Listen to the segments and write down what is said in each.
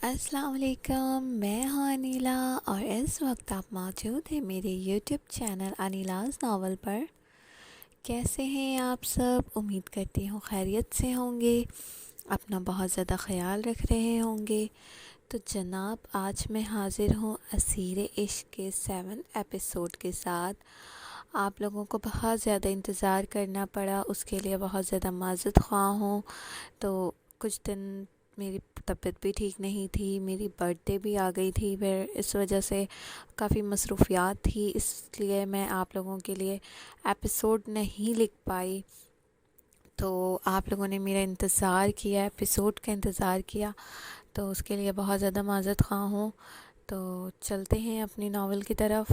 السلام علیکم، میں ہوں انیلا اور اس وقت آپ موجود ہیں میرے یوٹیوب چینل انیلاز ناول پر۔ کیسے ہیں آپ سب؟ امید کرتی ہوں خیریت سے ہوں گے، اپنا بہت زیادہ خیال رکھ رہے ہوں گے۔ تو جناب، آج میں حاضر ہوں اسیر عشق کے 7 ایپیسوڈ کے ساتھ۔ آپ لوگوں کو بہت زیادہ انتظار کرنا پڑا، اس کے لیے بہت زیادہ معذرت خواہ ہوں۔ تو کچھ دن میری طبیعت بھی ٹھیک نہیں تھی، میری برتھ ڈے بھی آ گئی تھی، پھر اس وجہ سے کافی مصروفیات تھی، اس لیے میں آپ لوگوں کے لیے ایپیسوڈ نہیں لکھ پائی۔ تو آپ لوگوں نے میرا انتظار کیا، ایپیسوڈ کا انتظار کیا، تو اس کے لیے بہت زیادہ معذرت خواہ ہوں۔ تو چلتے ہیں اپنی ناول کی طرف۔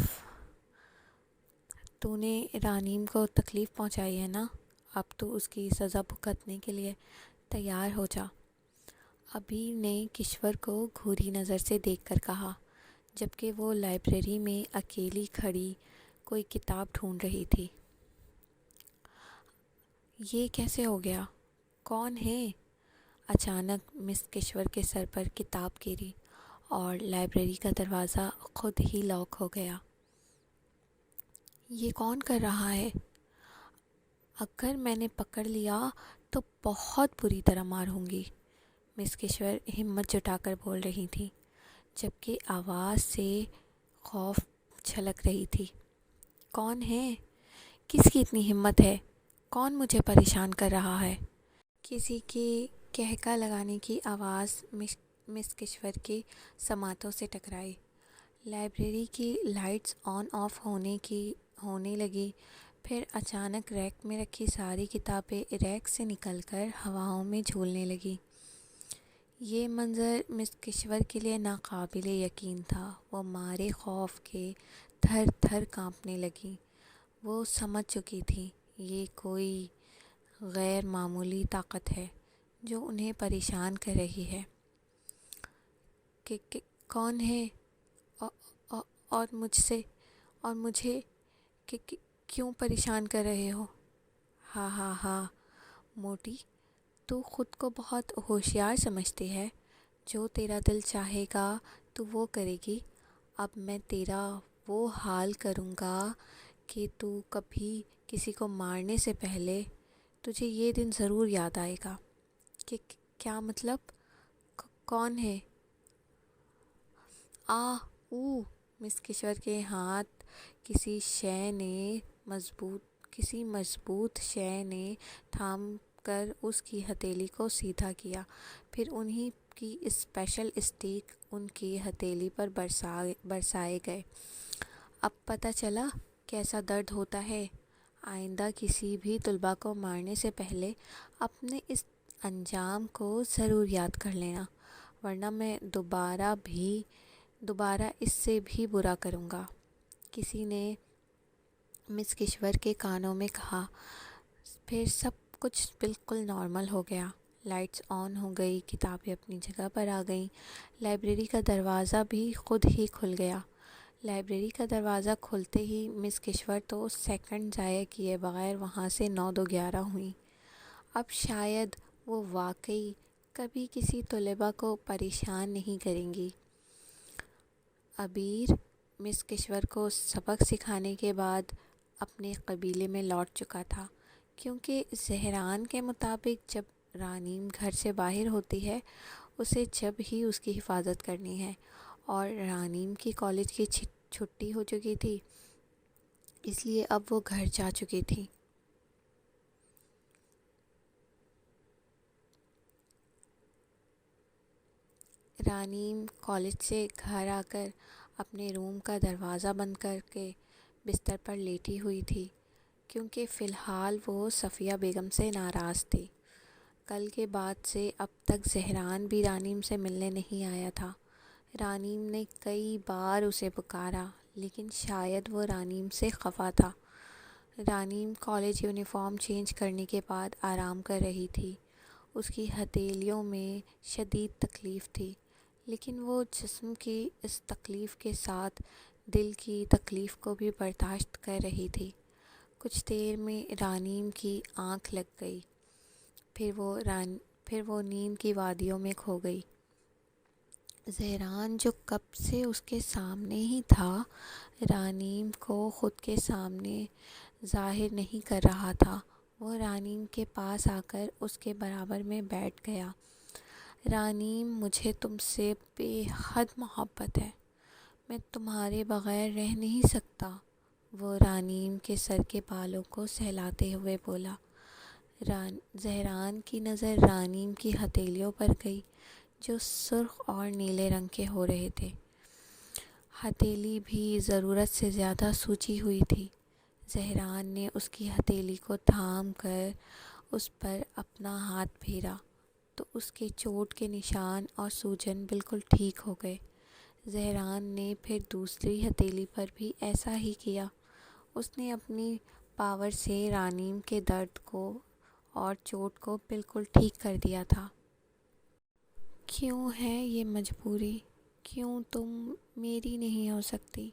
تو نے رانیم کو تکلیف پہنچائی ہے نا، اب تو اس کی سزا بھگتنے کے لیے تیار ہو جا، ابیر نے کشور کو گھوری نظر سے دیکھ کر کہا، جبکہ وہ لائبریری میں اکیلی کھڑی کوئی کتاب ڈھونڈ رہی تھی۔ یہ کیسے ہو گیا؟ کون ہے؟ اچانک مس کشور کے سر پر کتاب گری اور لائبریری کا دروازہ خود ہی لاک ہو گیا۔ یہ کون کر رہا ہے؟ اگر میں نے پکڑ لیا تو بہت بری طرح ماروں گی، مس کشور ہمت جٹا کر بول رہی تھی، جبکہ آواز سے خوف چھلک رہی تھی۔ کون ہے؟ کس کی اتنی ہمت ہے؟ کون مجھے پریشان کر رہا ہے؟ کسی کی کہکا لگانے کی آواز مس کشور کے سماعتوں سے ٹکرائی۔ لائبریری کی لائٹس آن آف ہونے لگی، پھر اچانک ریک میں رکھی ساری کتابیں ریک سے نکل کر ہواؤں میں جھولنے لگیں۔ یہ منظر مس کشور کے لیے ناقابل یقین تھا۔ وہ مارے خوف کے تھر تھر کانپنے لگی۔ وہ سمجھ چکی تھی یہ کوئی غیر معمولی طاقت ہے جو انہیں پریشان کر رہی ہے۔ کہ کون ہے؟ اور مجھے کیوں پریشان کر رہے ہو؟ ہاں ہاں ہاں موٹی، تو خود کو بہت ہوشیار سمجھتی ہے، جو تیرا دل چاہے گا تو وہ کرے گی۔ اب میں تیرا وہ حال کروں گا کہ تو کبھی کسی کو مارنے سے پہلے تجھے یہ دن ضرور یاد آئے گا۔ کہ کیا مطلب؟ کون ہے؟ مس کشور کے ہاتھ کسی مضبوط شے نے تھام کر اس کی ہتھیلی کو سیدھا کیا، پھر انہی کی اسپیشل اسٹیک ان کی ہتھیلی پر برسائے گئے۔ اب پتہ چلا کیسا درد ہوتا ہے؟ آئندہ کسی بھی طلباء کو مارنے سے پہلے اپنے اس انجام کو ضرور یاد کر لینا، ورنہ میں دوبارہ اس سے بھی برا کروں گا، کسی نے مس کشور کے کانوں میں کہا۔ پھر سب کچھ بالکل نارمل ہو گیا۔ لائٹس آن ہو گئی، کتابیں اپنی جگہ پر آ گئیں، لائبریری کا دروازہ بھی خود ہی کھل گیا۔ لائبریری کا دروازہ کھلتے ہی مس کشور تو سیکنڈ ضائع کیے بغیر وہاں سے 9 دو 11 ہوئیں۔ اب شاید وہ واقعی کبھی کسی طالبہ کو پریشان نہیں کریں گی۔ عبیر مس کشور کو سبق سکھانے کے بعد اپنے قبیلے میں لوٹ چکا تھا، کیونکہ زہران کے مطابق جب رانیم گھر سے باہر ہوتی ہے اسے جب ہی اس کی حفاظت کرنی ہے، اور رانیم کی کالج کی چھٹی ہو چکی تھی، اس لیے اب وہ گھر جا چکی تھی۔ رانیم کالج سے گھر آ کر اپنے روم کا دروازہ بند کر کے بستر پر لیٹی ہوئی تھی، کیونکہ فی الحال وہ صفیہ بیگم سے ناراض تھی۔ کل کے بعد سے اب تک زہران بھی رانیم سے ملنے نہیں آیا تھا۔ رانیم نے کئی بار اسے پکارا، لیکن شاید وہ رانیم سے خفا تھا۔ رانیم کالج یونیفارم چینج کرنے کے بعد آرام کر رہی تھی۔ اس کی ہتھیلیوں میں شدید تکلیف تھی، لیکن وہ جسم کی اس تکلیف کے ساتھ دل کی تکلیف کو بھی برداشت کر رہی تھی۔ کچھ دیر میں رانیم کی آنکھ لگ گئی، پھر وہ نیند کی وادیوں میں کھو گئی۔ زہران جو کب سے اس کے سامنے ہی تھا، رانیم کو خود کے سامنے ظاہر نہیں کر رہا تھا۔ وہ رانیم کے پاس آ کر اس کے برابر میں بیٹھ گیا۔ رانیم، مجھے تم سے بے حد محبت ہے، میں تمہارے بغیر رہ نہیں سکتا، وہ رانیم کے سر کے بالوں کو سہلاتے ہوئے بولا۔ زہران کی نظر رانیم کی ہتھیلیوں پر گئی جو سرخ اور نیلے رنگ کے ہو رہے تھے۔ ہتھیلی بھی ضرورت سے زیادہ سوجی ہوئی تھی۔ زہران نے اس کی ہتھیلی کو تھام کر اس پر اپنا ہاتھ پھیرا تو اس کے چوٹ کے نشان اور سوجن بالکل ٹھیک ہو گئے۔ زہران نے پھر دوسری ہتھیلی پر بھی ایسا ہی کیا۔ اس نے اپنی پاور سے رانیم کے درد کو اور چوٹ کو بالکل ٹھیک کر دیا تھا۔ کیوں ہے یہ مجبوری؟ کیوں تم میری نہیں ہو سکتی؟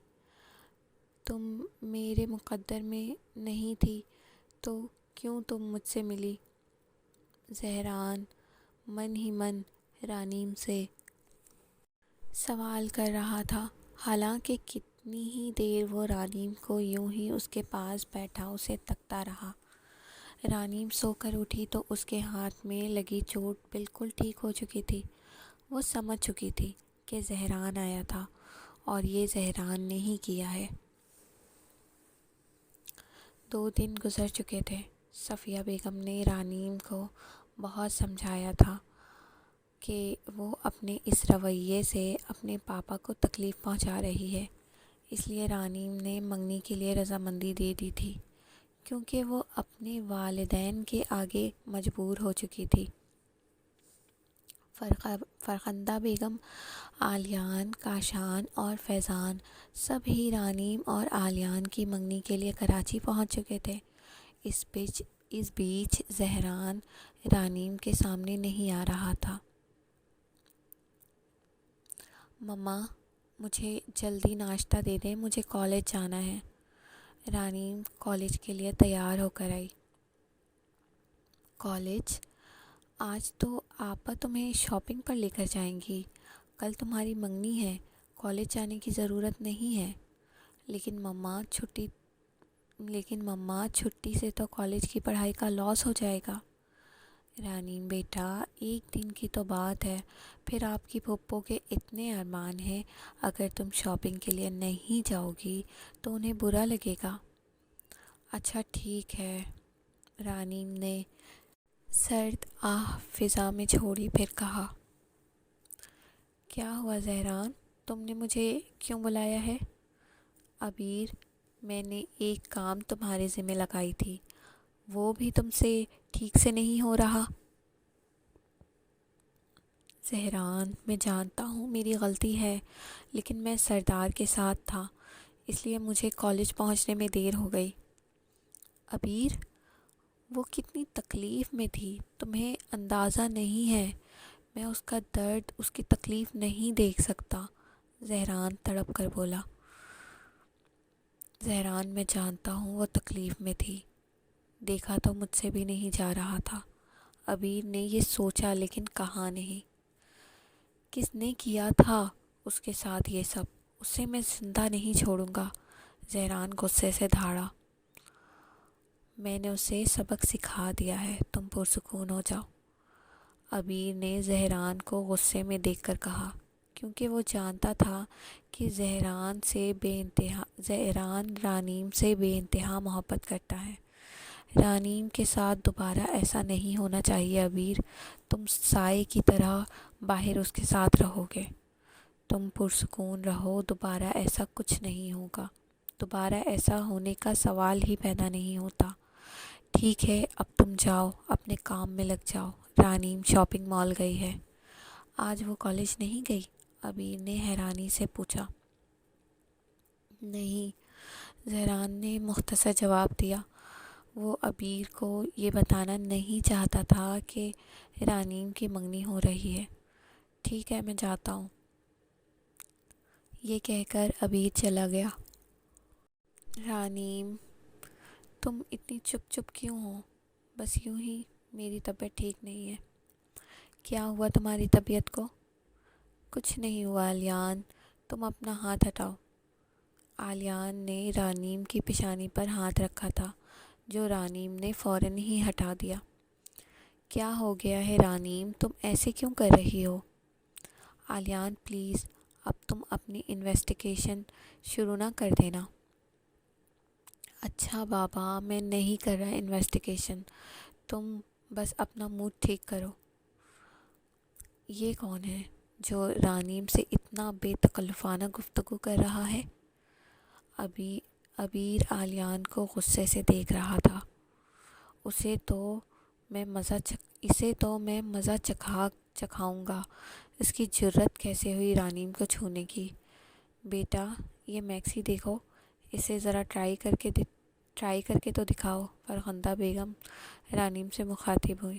تم میرے مقدر میں نہیں تھی تو کیوں تم مجھ سے ملی؟ زہران من ہی من رانیم سے سوال کر رہا تھا، حالانکہ کتنی ہی دیر وہ رانیم کو یوں ہی اس کے پاس بیٹھا اسے تکتا رہا۔ رانیم سو کر اٹھی تو اس کے ہاتھ میں لگی چوٹ بالکل ٹھیک ہو چکی تھی۔ وہ سمجھ چکی تھی کہ زہران آیا تھا اور یہ زہران نے ہی کیا ہے۔ 2 دن گزر چکے تھے۔ صفیہ بیگم نے رانیم کو بہت سمجھایا تھا کہ وہ اپنے اس رویے سے اپنے پاپا کو تکلیف پہنچا رہی ہے، اس لیے رانیم نے منگنی کے لیے رضامندی دے دی تھی، کیونکہ وہ اپنے والدین کے آگے مجبور ہو چکی تھی۔ فرخندہ بیگم، عالیان، کاشان اور فیضان سب ہی رانیم اور عالیان کی منگنی کے لیے کراچی پہنچ چکے تھے۔ اس بیچ زہران رانیم کے سامنے نہیں آ رہا تھا۔ مما، مجھے جلدی ناشتہ دے دیں، مجھے کالج جانا ہے۔ رانیم کالج کے لیے تیار ہو کر آئی۔ کالج؟ آج تو آپا تمہیں شاپنگ پر لے کر جائیں گی، کل تمہاری منگنی ہے، کالج جانے کی ضرورت نہیں ہے۔ لیکن مما چھٹی سے تو کالج کی پڑھائی کا لاس ہو جائے گا۔ رانیم بیٹا، 1 دن کی تو بات ہے، پھر آپ کی پھپھو کے اتنے ارمان ہیں، اگر تم شاپنگ کے لیے نہیں جاؤ گی تو انہیں برا لگے گا۔ اچھا ٹھیک ہے، رانیم نے سرد آہ فضا میں چھوڑی، پھر کہا، کیا ہوا زہران، تم نے مجھے کیوں بلایا ہے؟ عبیر، میں نے ایک کام تمہارے ذمہ لگائی تھی، وہ بھی تم سے ٹھیک سے نہیں ہو رہا۔ زہران، میں جانتا ہوں میری غلطی ہے، لیکن میں سردار کے ساتھ تھا، اس لیے مجھے کالج پہنچنے میں دیر ہو گئی۔ عبیر، وہ کتنی تکلیف میں تھی تمہیں اندازہ نہیں ہے، میں اس کا درد، اس کی تکلیف نہیں دیکھ سکتا، زہران تڑپ کر بولا۔ زہران، میں جانتا ہوں وہ تکلیف میں تھی، دیکھا تو مجھ سے بھی نہیں جا رہا تھا۔ عبیر نے یہ سوچا لیکن کہا نہیں۔ کس نے کیا تھا اس کے ساتھ یہ سب؟ اسے میں زندہ نہیں چھوڑوں گا، زہران غصے سے دھاڑا۔ میں نے اسے سبق سکھا دیا ہے، تم پرسکون ہو جاؤ، عبیر نے زہران کو غصے میں دیکھ کر کہا، کیونکہ وہ جانتا تھا کہ زہران رانیم سے بے انتہا محبت کرتا ہے۔ رانیم کے ساتھ دوبارہ ایسا نہیں ہونا چاہیے عبیر، تم سائے کی طرح باہر اس کے ساتھ رہو گے، تم پرسکون رہو، دوبارہ ایسا کچھ نہیں ہوگا، دوبارہ ایسا ہونے کا سوال ہی پیدا نہیں ہوتا۔ ٹھیک ہے، اب تم جاؤ، اپنے کام میں لگ جاؤ، رانیم شاپنگ مال گئی ہے۔ آج وہ کالج نہیں گئی؟ عبیر نے حیرانی سے پوچھا۔ نہیں، زہران نے مختصر جواب دیا۔ وہ عبیر کو یہ بتانا نہیں چاہتا تھا کہ رانیم کی منگنی ہو رہی ہے۔ ٹھیک ہے، میں جاتا ہوں، یہ کہہ کر عبیر چلا گیا۔ رانیم، تم اتنی چپ کیوں ہو؟ بس یوں ہی، میری طبیعت ٹھیک نہیں ہے۔ کیا ہوا تمہاری طبیعت کو؟ کچھ نہیں ہوا آلیان، تم اپنا ہاتھ ہٹاؤ۔ آلیان نے رانیم کی پیشانی پر ہاتھ رکھا تھا، جو رانیم نے فوراً ہی ہٹا دیا۔ کیا ہو گیا ہے رانیم، تم ایسے کیوں کر رہی ہو؟ آلیان پلیز، اب تم اپنی انویسٹیگیشن شروع نہ کر دینا۔ اچھا بابا، میں نہیں کر رہا انویسٹیگیشن، تم بس اپنا موڈ ٹھیک کرو۔ یہ کون ہے جو رانیم سے اتنا بے تکلفانہ گفتگو کر رہا ہے؟ عبیر آلیان کو غصے سے دیکھ رہا تھا۔ اسے تو میں مزہ چکھاؤں گا، اس کی جرت کیسے ہوئی رانیم کو چھونے کی۔ بیٹا یہ میکسی دیکھو، اسے ذرا ٹرائی کر کے تو دکھاؤ، فرخندہ بیگم رانیم سے مخاطب ہوئی۔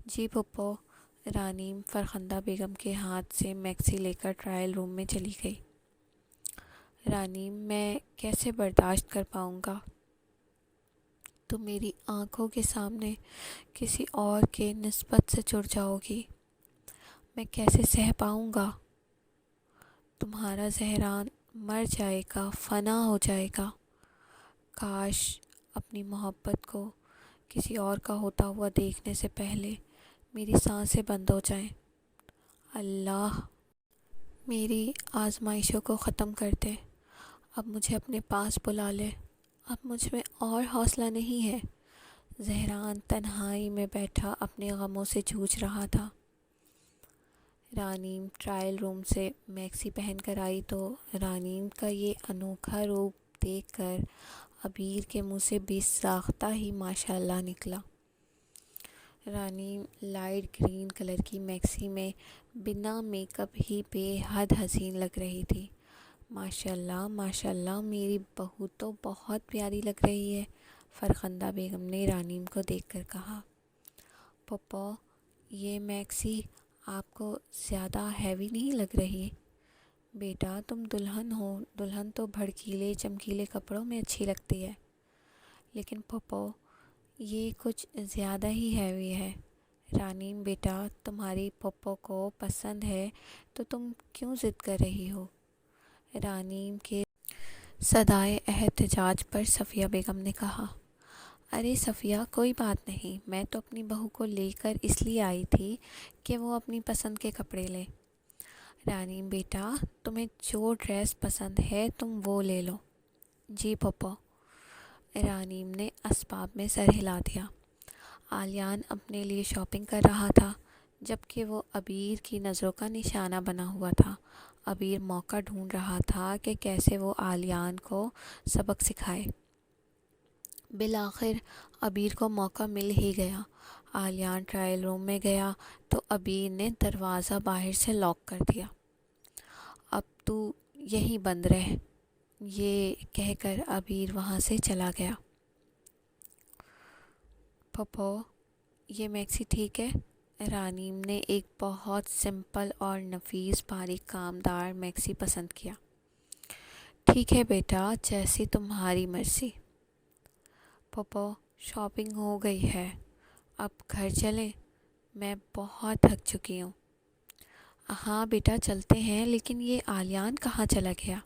جی پھپھو۔ رانیم فرخندہ بیگم کے ہاتھ سے میکسی لے کر ٹرائل روم میں چلی گئی۔ رانیم میں کیسے برداشت کر پاؤں گا؟ تم میری آنکھوں کے سامنے کسی اور کے نسبت سے چڑ جاؤ گی، میں کیسے سہ پاؤں گا؟ تمہارا زہران مر جائے گا، فنا ہو جائے گا۔ کاش اپنی محبت کو کسی اور کا ہوتا ہوا دیکھنے سے پہلے میری سانسیں بند ہو جائیں۔ اللہ میری آزمائشوں کو ختم کر دے، اب مجھے اپنے پاس بلا لے، اب مجھ میں اور حوصلہ نہیں ہے۔ زہران تنہائی میں بیٹھا اپنے غموں سے جوجھ رہا تھا۔ رانیم ٹرائل روم سے میکسی پہن کر آئی تو رانیم کا یہ انوکھا روپ دیکھ کر عبیر کے منہ سے بے ساختہ ہی ماشاء اللہ نکلا۔ رانیم لائٹ گرین کلر کی میکسی میں بنا میک اپ ہی بے حد حسین لگ رہی تھی۔ ماشاء اللہ میری بہو تو بہت پیاری لگ رہی ہے، فرخندہ بیگم نے رانیم کو دیکھ کر کہا۔ پپو یہ میکسی آپ کو زیادہ ہیوی نہیں لگ رہی؟ بیٹا تم دلہن ہو، دلہن تو بھڑکیلے چمکیلے کپڑوں میں اچھی لگتی ہے، لیکن پپو یہ کچھ زیادہ ہی ہیوی ہے۔ رانیم بیٹا تمہاری پپو کو پسند ہے تو تم کیوں ضد کر رہی ہو؟ رانیم کے صدائے احتجاج پر صفیہ بیگم نے کہا۔ ارے صفیہ کوئی بات نہیں، میں تو اپنی بہو کو لے کر اس لیے آئی تھی کہ وہ اپنی پسند کے کپڑے لے۔ رانیم بیٹا تمہیں جو ڈریس پسند ہے تم وہ لے لو۔ جی پپو۔ رانیم نے اسباب میں سر ہلا دیا۔ آلیان اپنے لیے شاپنگ کر رہا تھا، جبکہ وہ عبیر کی نظروں کا نشانہ بنا ہوا تھا۔ عبیر موقع ڈھونڈ رہا تھا کہ کیسے وہ آلیان کو سبق سکھائے۔ بالآخر عبیر کو موقع مل ہی گیا۔ آلیان ٹرائل روم میں گیا تو عبیر نے دروازہ باہر سے لاک کر دیا۔ اب تو یہیں بند رہ، یہ کہہ کر عبیر وہاں سے چلا گیا۔ پپو یہ میکسی ٹھیک ہے؟ رانیم نے ایک بہت سمپل اور نفیس باریک کامدار میکسی پسند کیا۔ ٹھیک ہے بیٹا، جیسی تمہاری مرضی۔ پپو شاپنگ ہو گئی ہے، اب گھر چلیں، میں بہت تھک چکی ہوں۔ ہاں بیٹا چلتے ہیں، لیکن یہ آلیان کہاں چلا گیا؟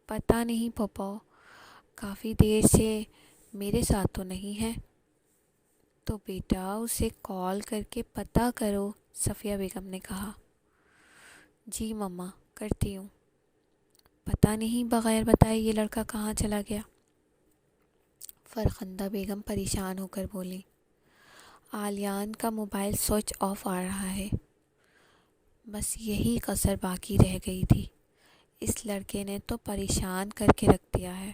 پتہ نہیں پپو، کافی دیر سے میرے ساتھ تو نہیں ہے۔ تو بیٹا اسے کال کر کے پتہ کرو، صفیہ بیگم نے کہا۔ جی مما کرتی ہوں۔ پتہ نہیں بغیر بتائے یہ لڑکا کہاں چلا گیا؟ فرخندہ بیگم پریشان ہو کر بولی۔ آلیان کا موبائل سوئچ آف آ رہا ہے، بس یہی کسر باقی رہ گئی تھی۔ اس لڑکے نے تو پریشان کر کے رکھ دیا ہے۔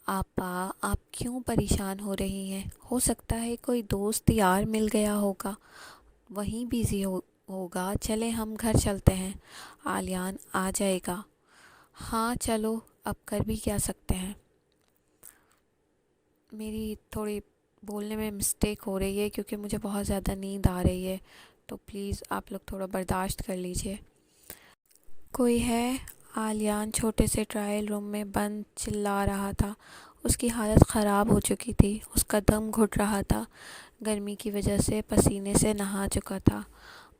آپا آپ کیوں پریشان ہو رہی ہیں؟ ہو سکتا ہے کوئی دوست یار مل گیا ہوگا، وہیں بیزی ہوگا، چلیں ہم گھر چلتے ہیں، آلیان آ جائے گا۔ ہاں چلو، اب کر بھی کیا سکتے ہیں۔ میری تھوڑی بولنے میں مسٹیک ہو رہی ہے کیونکہ مجھے بہت زیادہ نیند آ رہی ہے، تو پلیز آپ لوگ تھوڑا برداشت کر لیجئے۔ کوئی ہے؟ آلیان چھوٹے سے ٹرائل روم میں بند چلا رہا تھا۔ اس کی حالت خراب ہو چکی تھی، اس کا دم گھٹ رہا تھا، گرمی کی وجہ سے پسینے سے نہا چکا تھا۔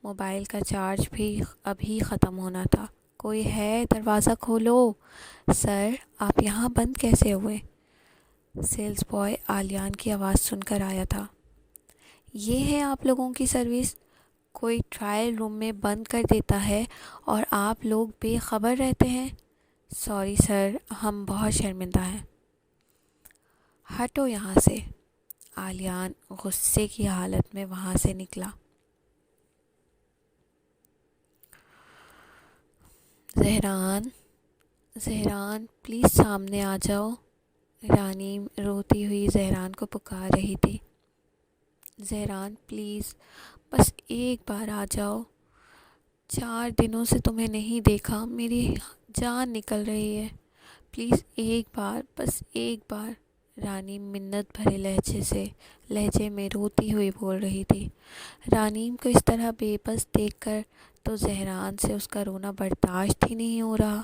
موبائل کا چارج بھی ابھی ختم ہونا تھا۔ کوئی ہے؟ دروازہ کھولو۔ سر، آپ یہاں بند کیسے ہوئے؟ سیلز بوائے آلیان کی آواز سن کر آیا تھا۔ یہ ہے آپ لوگوں کی سروس؟ کوئی ٹرائل روم میں بند کر دیتا ہے اور آپ لوگ بے خبر رہتے ہیں۔ سوری سر، ہم بہت شرمندہ ہیں۔ ہٹو یہاں سے۔ آلیان غصے کی حالت میں وہاں سے نکلا۔ زہران پلیز سامنے آ جاؤ۔ رانیم روتی ہوئی زہران کو پکار رہی تھی۔ زہران پلیز بس ایک بار آ جاؤ۔ 4 دنوں سے تمہیں نہیں دیکھا، میری جان نکل رہی ہے۔ پلیز ایک بار، بس ایک بار۔ رانیم منت بھرے لہجے میں روتی ہوئی بول رہی تھی۔ رانیم کو اس طرح بے بس دیکھ کر تو زہران سے اس کا رونا برداشت ہی نہیں ہو رہا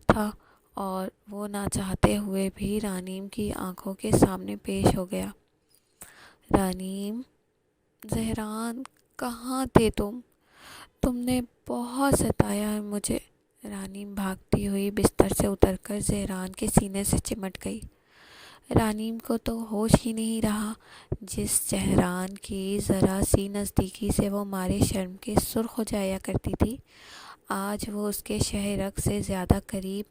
تھا، اور وہ نہ چاہتے ہوئے بھی رانیم کی آنکھوں کے سامنے پیش ہو گیا۔ رانیم، زہران، کہاں تھے تم؟ تم نے بہت ستایا ہے مجھے۔ رانیم بھاگتی ہوئی بستر سے اتر کر زہران کے سینے سے چمٹ گئی۔ رانیم کو تو ہوش ہی نہیں رہا۔ جس زہران کی ذرا سی نزدیکی سے وہ مارے شرم کے سرخ ہو جایا کرتی تھی، آج وہ اس کے شہ رگ سے زیادہ قریب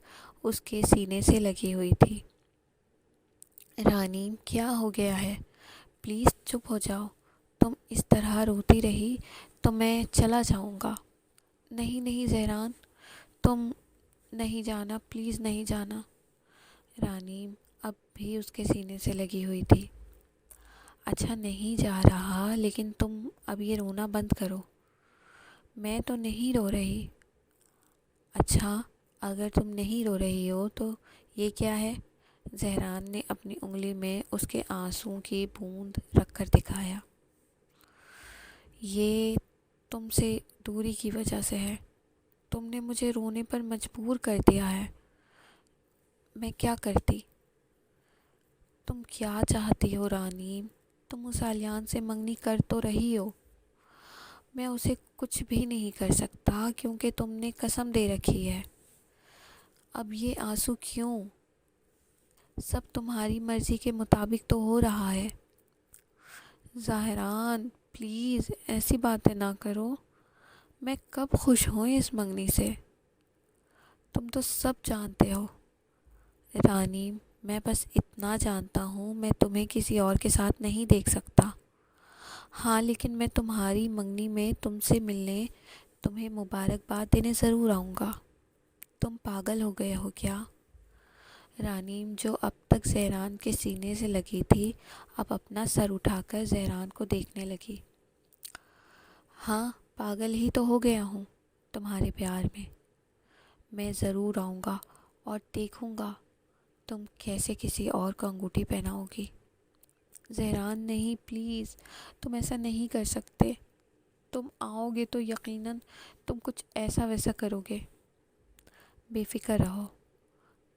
اس کے سینے سے لگی ہوئی تھی۔ رانیم، کیا ہو گیا ہے؟ پلیز چپ ہو جاؤ۔ تم اس طرح روتی رہی تو میں چلا جاؤں گا۔ نہیں زہران، تم نہیں جانا، پلیز نہیں جانا۔ رانیم اب بھی اس کے سینے سے لگی ہوئی تھی۔ اچھا نہیں جا رہا، لیکن تم اب یہ رونا بند کرو۔ میں تو نہیں رو رہی۔ اچھا، اگر تم نہیں رو رہی ہو تو یہ کیا ہے؟ زہران نے اپنی انگلی میں اس کے آنسوں کی بوند رکھ کر دکھایا۔ یہ تم سے دوری کی وجہ سے ہے۔ تم نے مجھے رونے پر مجبور کر دیا ہے۔ میں کیا کرتی؟ تم کیا چاہتی ہو رانیم؟ تم اس آلیان سے منگنی کر تو رہی ہو۔ میں اسے کچھ بھی نہیں کر سکتا کیونکہ تم نے قسم دے رکھی ہے۔ اب یہ آنسو کیوں؟ سب تمہاری مرضی کے مطابق تو ہو رہا ہے۔ زہران پلیز ایسی باتیں نہ کرو۔ میں کب خوش ہوں اس منگنی سے؟ تم تو سب جانتے ہو۔ رانیم، میں بس اتنا جانتا ہوں، میں تمہیں کسی اور کے ساتھ نہیں دیکھ سکتا۔ ہاں، لیکن میں تمہاری منگنی میں تم سے ملنے، تمہیں مبارکباد دینے ضرور آؤں گا۔ تم پاگل ہو گئے ہو کیا؟ رانیم، جو اب تک زہران کے سینے سے لگی تھی، اب اپنا سر اٹھا کر زہران کو دیکھنے لگی۔ ہاں، پاگل ہی تو ہو گیا ہوں تمہارے پیار میں۔ میں ضرور آؤں گا اور دیکھوں گا تم کیسے کسی اور کو انگوٹھی پہناؤ گی۔ زہران نہیں، پلیز، تم ایسا نہیں کر سکتے۔ تم آؤ گے تو یقیناً تم کچھ ایسا ویسا کرو گے۔ بے فکر رہو،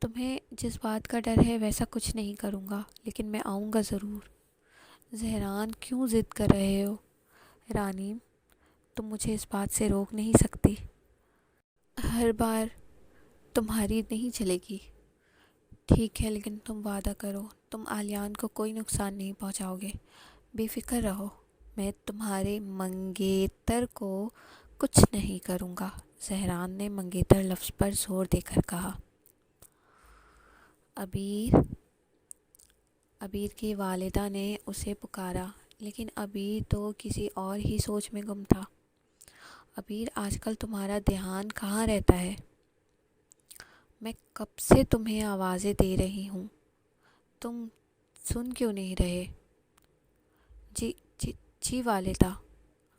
تمہیں جس بات کا ڈر ہے ویسا کچھ نہیں کروں گا، لیکن میں آؤں گا ضرور۔ زہران، کیوں ضد کر رہے ہو؟ رانیم، تم مجھے اس بات سے روک نہیں سکتی۔ ہر بار تمہاری نہیں چلے گی۔ ٹھیک ہے، لیکن تم وعدہ کرو، تم آلیان کو کوئی نقصان نہیں پہنچاؤ گے۔ بے فکر رہو، میں تمہارے منگیتر کو کچھ نہیں کروں گا۔ زہران نے منگیتر لفظ پر زور دے کر کہا۔ عبیر کی والدہ نے اسے پکارا، لیکن عبیر تو کسی اور ہی سوچ میں گم تھا۔ عبیر، آج کل تمہارا دھیان کہاں رہتا ہے؟ میں کب سے تمہیں آوازیں دے رہی ہوں، تم سن کیوں نہیں رہے؟ جی والدہ۔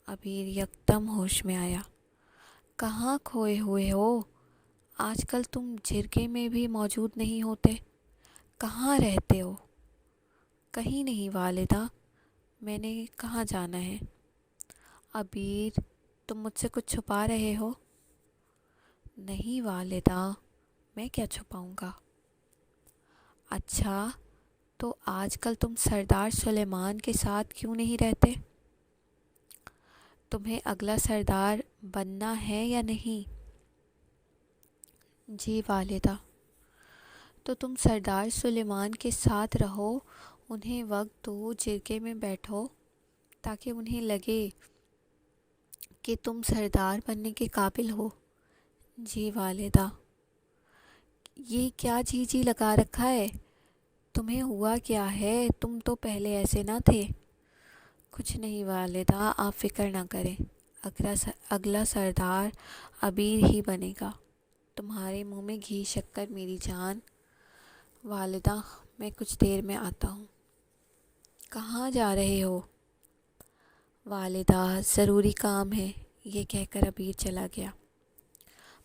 عبیر یکدم ہوش میں آیا۔ کہاں کھوئے ہوئے ہو؟ آج کل تم جرگے میں بھی موجود نہیں ہوتے، کہاں رہتے ہو؟ کہیں نہیں والدہ، میں نے کہاں جانا ہے؟ عبیر، تم مجھ سے کچھ چھپا رہے ہو؟ نہیں والدہ، میں کیا چھپاؤں گا؟ اچھا، تو آج کل تم سردار سلیمان کے ساتھ کیوں نہیں رہتے؟ تمہیں اگلا سردار بننا ہے یا نہیں؟ جی والدہ۔ تو تم سردار سلیمان کے ساتھ رہو، انہیں وقت دو، جرگے میں بیٹھو تاکہ انہیں لگے کہ تم سردار بننے کے قابل ہو۔ جی والدہ۔ یہ کیا جی جی لگا رکھا ہے؟ تمہیں ہوا کیا ہے؟ تم تو پہلے ایسے نہ تھے۔ کچھ نہیں والدہ، آپ فکر نہ کریں، اگلا سردار ابیر ہی بنے گا۔ تمہارے منہ میں گھی شکر میری جان۔ والدہ، میں کچھ دیر میں آتا ہوں۔ کہاں جا رہے ہو؟ والدہ، ضروری کام ہے، یہ کہہ کر ابیر چلا گیا۔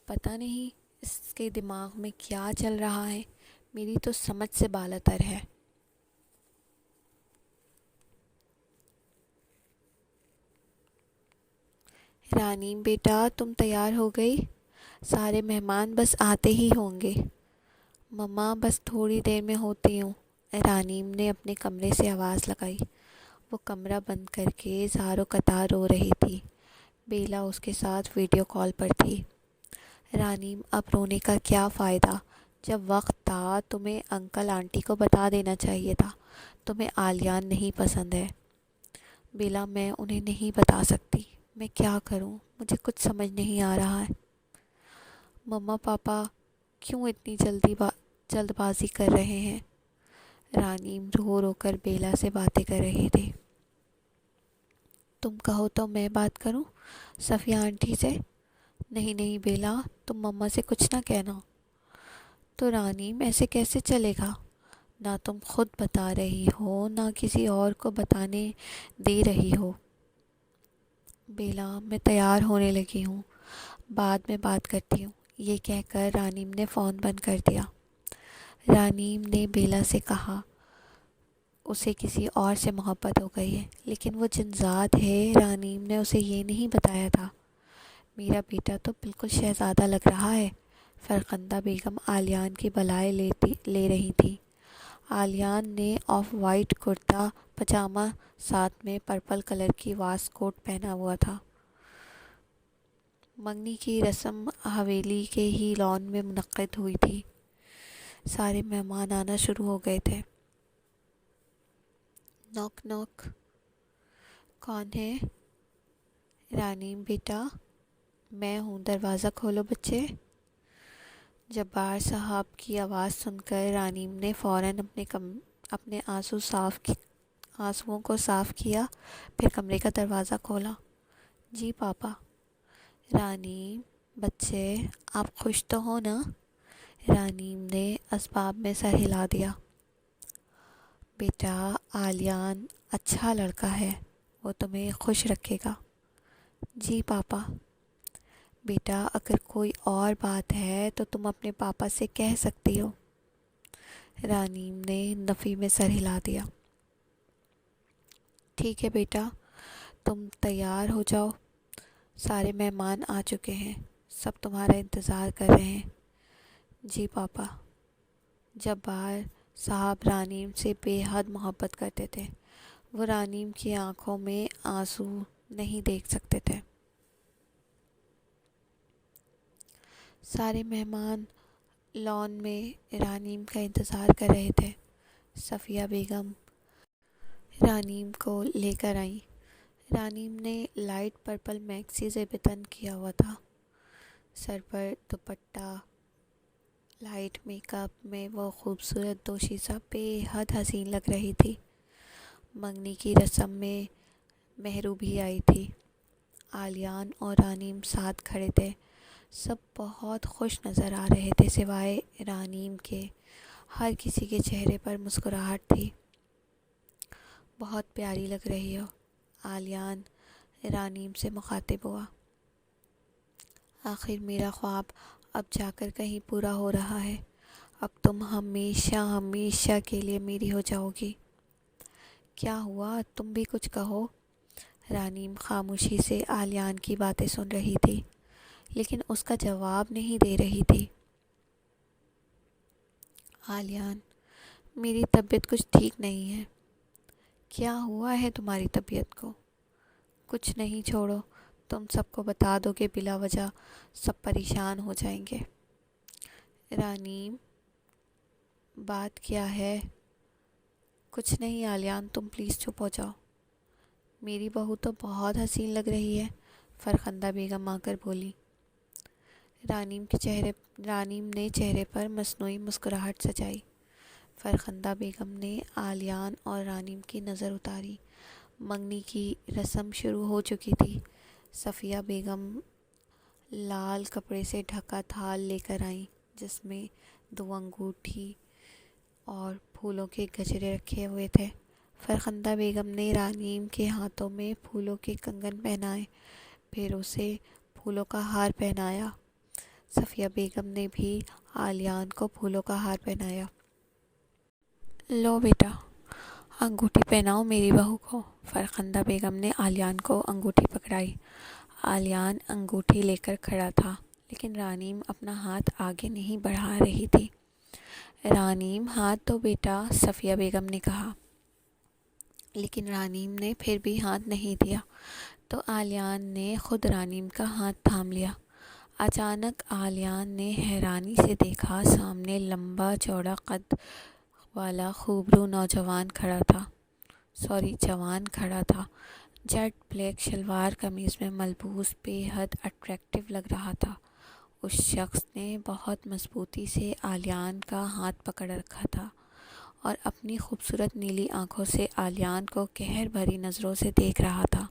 پتہ نہیں اس کے دماغ میں کیا چل رہا ہے، میری تو سمجھ سے بالاتر ہے۔ رانیم بیٹا، تم تیار ہو گئی؟ سارے مہمان بس آتے ہی ہوں گے۔ مما، بس تھوڑی دیر میں ہوتی ہوں، رانیم نے اپنے کمرے سے آواز لگائی۔ وہ کمرہ بند کر کے زاروں قطار رو رہی تھی۔ بیلا اس کے ساتھ ویڈیو کال پر تھی۔ رانیم، اب رونے کا کیا فائدہ؟ جب وقت تھا تمہیں انکل آنٹی کو بتا دینا چاہیے تھا، تمہیں آلیان نہیں پسند ہے۔ بیلا، میں انہیں نہیں بتا سکتی، میں کیا کروں، مجھے کچھ سمجھ نہیں آ رہا ہے۔ مما پاپا کیوں اتنی جلد بازی کر رہے ہیں؟ رانیم رو رو کر بیلا سے باتیں کر رہی تھی۔ تم کہو تو میں بات کروں صفیہ آنٹی سے؟ نہیں نہیں بیلا، تم مما سے کچھ نہ کہنا۔ تو رانیم، ایسے کیسے چلے گا؟ نہ تم خود بتا رہی ہو، نہ کسی اور کو بتانے دے رہی ہو۔ بیلا، میں تیار ہونے لگی ہوں، بعد میں بات کرتی ہوں، یہ کہہ کر رانیم نے فون بند کر دیا۔ رانیم نے بیلا سے کہا اسے کسی اور سے محبت ہو گئی ہے، لیکن وہ جن ذات ہے، رانیم نے اسے یہ نہیں بتایا تھا۔ میرا بیٹا تو بالکل شہزادہ لگ رہا ہے۔ فرخندہ بیگم آلیان کی بلائے لے رہی تھی۔ آلیان نے آف وائٹ کرتا پجامہ ساتھ میں پرپل کلر کی واس کوٹ پہنا ہوا تھا۔ منگنی کی رسم حویلی کے ہی لان میں منعقد ہوئی تھی۔ سارے مہمان آنا شروع ہو گئے تھے۔ نوک نوک۔ کون ہے؟ رانیم بیٹا، میں ہوں، دروازہ کھولو بچے۔ جبار صاحب کی آواز سن کر رانیم نے فوراً اپنے آنسوؤں کو صاف کیا، پھر کمرے کا دروازہ کھولا۔ جی پاپا۔ رانیم، بچے، آپ خوش تو ہو نا؟ رانیم نے اسباب میں سر ہلا دیا۔ بیٹا، آلیان اچھا لڑکا ہے، وہ تمہیں خوش رکھے گا۔ جی پاپا۔ بیٹا، اگر کوئی اور بات ہے تو تم اپنے پاپا سے کہہ سکتی ہو۔ رانیم نے نفی میں سر ہلا دیا۔ ٹھیک ہے بیٹا، تم تیار ہو جاؤ، سارے مہمان آ چکے ہیں، سب تمہارا انتظار کر رہے ہیں۔ جی پاپا۔ جبار صاحب رانیم سے بے حد محبت کرتے تھے، وہ رانیم کی آنکھوں میں آنسو نہیں دیکھ سکتے تھے۔ سارے مہمان لان میں رانیم کا انتظار کر رہے تھے۔ صفیہ بیگم رانیم کو لے کر آئیں۔ رانیم نے لائٹ پرپل میکسی زیب تن کیا ہوا تھا، سر پر دوپٹہ، لائٹ میک اپ میں وہ خوبصورت دوشیزہ بے حد حسین لگ رہی تھی۔ منگنی کی رسم میں مہرو بھی آئی تھی۔ آلیان اور رانیم ساتھ کھڑے تھے، سب بہت خوش نظر آ رہے تھے سوائے رانیم کے، ہر کسی کے چہرے پر مسکراہٹ تھی۔ بہت پیاری لگ رہی ہو، آلیان رانیم سے مخاطب ہوا۔ آخر میرا خواب اب جا کر کہیں پورا ہو رہا ہے، اب تم ہمیشہ ہمیشہ کے لیے میری ہو جاؤ گی۔ کیا ہوا؟ تم بھی کچھ کہو۔ رانیم خاموشی سے آلیان کی باتیں سن رہی تھی، لیکن اس کا جواب نہیں دے رہی تھی۔ آلیان، میری طبیعت کچھ ٹھیک نہیں ہے۔ کیا ہوا ہے تمہاری طبیعت کو؟ کچھ نہیں، چھوڑو، تم سب کو بتا دو کہ بلا وجہ سب پریشان ہو جائیں گے۔ رانیم، بات کیا ہے؟ کچھ نہیں آلیان، تم پلیز چپ ہو جاؤ۔ میری بہو تو بہت حسین لگ رہی ہے، فرخندہ بیگم آ کر بولی۔ رانیم نے چہرے پر مصنوعی مسکراہٹ سجائی۔ فرخندہ بیگم نے آلیان اور رانیم کی نظر اتاری۔ منگنی کی رسم شروع ہو چکی تھی۔ صفیہ بیگم لال کپڑے سے ڈھکا تھال لے کر آئیں، جس میں 2 انگوٹھی اور پھولوں کے گجرے رکھے ہوئے تھے۔ فرخندہ بیگم نے رانیم کے ہاتھوں میں پھولوں کے کنگن پہنائے، پھر اسے پھولوں کا ہار پہنایا۔ صفیہ بیگم نے بھی آلیان کو پھولوں کا ہار پہنایا۔ لو بیٹا، انگوٹھی پہناؤ میری بہو کو۔ فرخندہ بیگم نے آلیان کو انگوٹھی پکڑائی۔ آلیان انگوٹھی لے کر کھڑا تھا، لیکن رانیم اپنا ہاتھ آگے نہیں بڑھا رہی تھی۔ رانیم، ہاتھ دو بیٹا، صفیہ بیگم نے کہا، لیکن رانیم نے پھر بھی ہاتھ نہیں دیا، تو آلیان نے خود رانیم کا ہاتھ تھام لیا۔ اچانک آلیان نے حیرانی سے دیکھا، سامنے لمبا چوڑا قد والا خوبرو جوان کھڑا تھا۔ جیٹ بلیک شلوار قمیض میں ملبوس، بے حد اٹریکٹیو لگ رہا تھا۔ اس شخص نے بہت مضبوطی سے آلیان کا ہاتھ پکڑ رکھا تھا اور اپنی خوبصورت نیلی آنکھوں سے آلیان کو قہر بھری نظروں سے دیکھ رہا تھا۔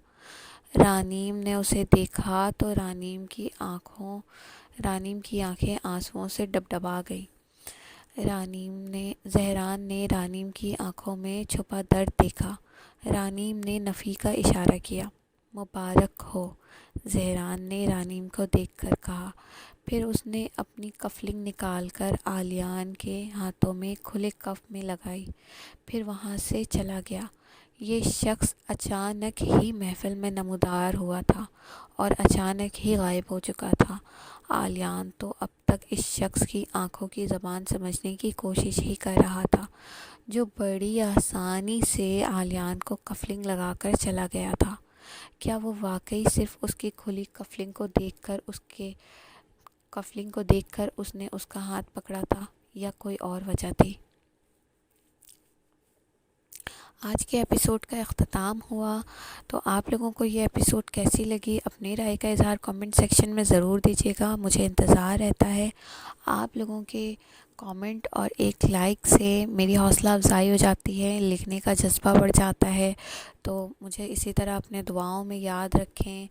رانیم نے اسے دیکھا تو رانیم کی آنکھیں آنسوؤں سے ڈبڈبا گئیں۔ زہران نے رانیم کی آنکھوں میں چھپا درد دیکھا۔ رانیم نے نفی کا اشارہ کیا۔ مبارک ہو، زہران نے رانیم کو دیکھ کر کہا۔ پھر اس نے اپنی کفلنگ نکال کر آلیان کے ہاتھوں میں کھلے کف میں لگائی، پھر وہاں سے چلا گیا۔ یہ شخص اچانک ہی محفل میں نمودار ہوا تھا اور اچانک ہی غائب ہو چکا تھا۔ آلیان تو اب تک اس شخص کی آنکھوں کی زبان سمجھنے کی کوشش ہی کر رہا تھا، جو بڑی آسانی سے آلیان کو کفلنگ لگا کر چلا گیا تھا۔ کیا وہ واقعی صرف اس کی کھلی کفلنگ کو دیکھ کر اس نے اس کا ہاتھ پکڑا تھا، یا کوئی اور وجہ تھی؟ آج کے ایپیسوڈ کا اختتام ہوا، تو آپ لوگوں کو یہ ایپیسوڈ کیسی لگی اپنی رائے کا اظہار کامنٹ سیکشن میں ضرور دیجیے گا۔ مجھے انتظار رہتا ہے آپ لوگوں کے کامنٹ، اور ایک لائک سے میری حوصلہ افزائی ہو جاتی ہے، لکھنے کا جذبہ بڑھ جاتا ہے۔ تو مجھے اسی طرح اپنے دعاؤں میں یاد رکھیں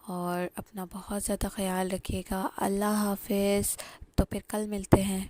اور اپنا بہت زیادہ خیال رکھیے گا۔ اللہ حافظ، تو پھر کل ملتے ہیں۔